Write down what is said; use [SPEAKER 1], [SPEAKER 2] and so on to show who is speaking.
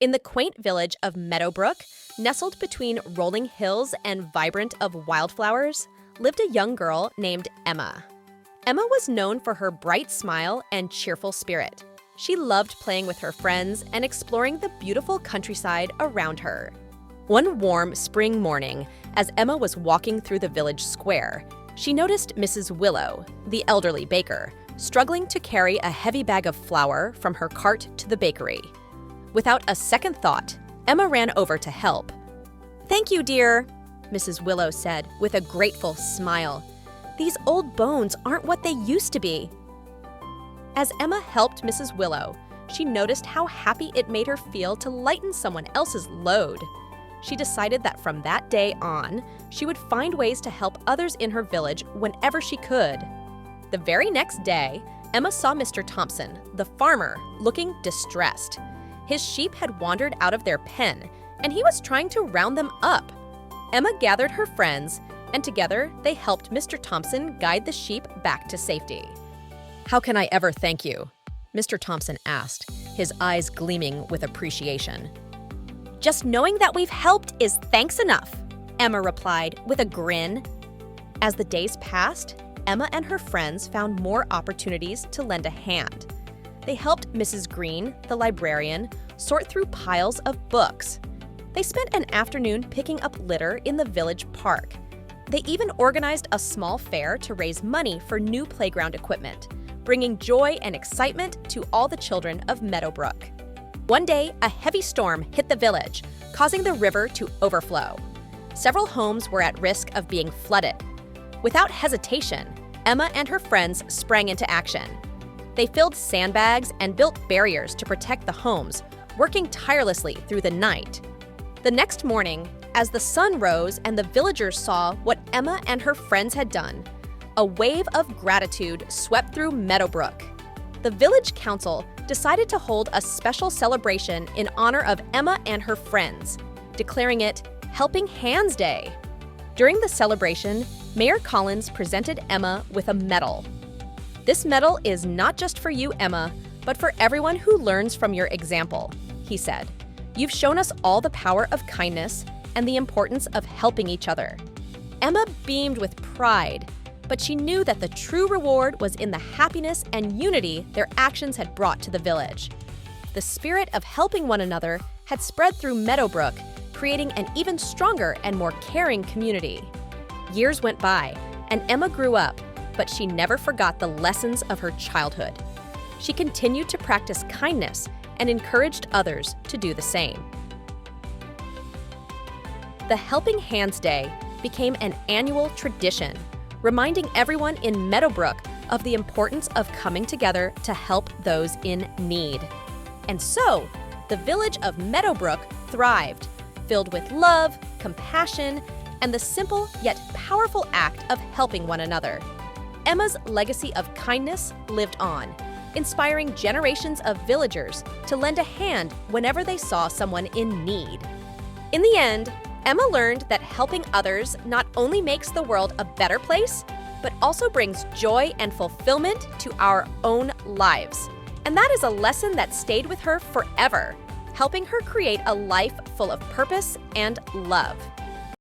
[SPEAKER 1] In the quaint village of Meadowbrook, nestled between rolling hills and vibrant of wildflowers, lived a young girl named Emma. Emma was known for her bright smile and cheerful spirit. She loved playing with her friends and exploring the beautiful countryside around her. One warm spring morning, as Emma was walking through the village square, she noticed Mrs. Willow, the elderly baker, struggling to carry a heavy bag of flour from her cart to the bakery. Without a second thought, Emma ran over to help. "Thank you, dear," Mrs. Willow said with a grateful smile. "These old bones aren't what they used to be." As Emma helped Mrs. Willow, she noticed how happy it made her feel to lighten someone else's load. She decided that from that day on, she would find ways to help others in her village whenever she could. The very next day, Emma saw Mr. Thompson, the farmer, looking distressed. His sheep had wandered out of their pen, and he was trying to round them up. Emma gathered her friends, and together they helped Mr. Thompson guide the sheep back to safety. "How can I ever thank you?" Mr. Thompson asked, his eyes gleaming with appreciation. "Just knowing that we've helped is thanks enough," Emma replied with a grin. As the days passed, Emma and her friends found more opportunities to lend a hand. They helped Mrs. Green, the librarian, sort through piles of books. They spent an afternoon picking up litter in the village park. They even organized a small fair to raise money for new playground equipment, bringing joy and excitement to all the children of Meadowbrook. One day, a heavy storm hit the village, causing the river to overflow. Several homes were at risk of being flooded. Without hesitation, Emma and her friends sprang into action. They filled sandbags and built barriers to protect the homes, working tirelessly through the night. The next morning, as the sun rose and the villagers saw what Emma and her friends had done, a wave of gratitude swept through Meadowbrook. The village council decided to hold a special celebration in honor of Emma and her friends, declaring it Helping Hands Day. During the celebration, Mayor Collins presented Emma with a medal. "This medal is not just for you, Emma, but for everyone who learns from your example," he said. "You've shown us all the power of kindness and the importance of helping each other." Emma beamed with pride, but she knew that the true reward was in the happiness and unity their actions had brought to the village. The spirit of helping one another had spread through Meadowbrook, creating an even stronger and more caring community. Years went by, and Emma grew up, but she never forgot the lessons of her childhood. She continued to practice kindness and encouraged others to do the same. The Helping Hands Day became an annual tradition, reminding everyone in Meadowbrook of the importance of coming together to help those in need. And so, the village of Meadowbrook thrived, filled with love, compassion, and the simple yet powerful act of helping one another. Emma's legacy of kindness lived on, inspiring generations of villagers to lend a hand whenever they saw someone in need. In the end, Emma learned that helping others not only makes the world a better place, but also brings joy and fulfillment to our own lives. And that is a lesson that stayed with her forever, helping her create a life full of purpose and love.